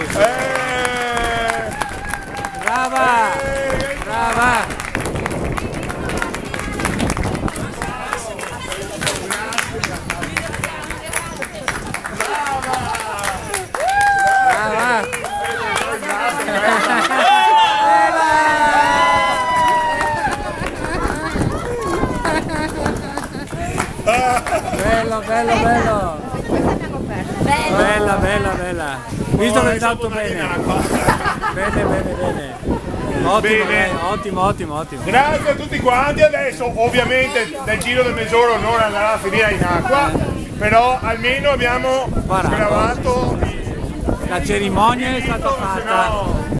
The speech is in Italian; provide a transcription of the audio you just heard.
sì. Brava! Brava! Bello, bello, bello. Bella, bella, bella. Visto che è stato bene. Bene, bene, bene. Ottimo, Bene. ottimo, ottimo, ottimo. Grazie a tutti quanti. Adesso ovviamente nel giro del mezz'ora non andrà a finire in acqua, però almeno abbiamo gravato. La cerimonia è stata fatta.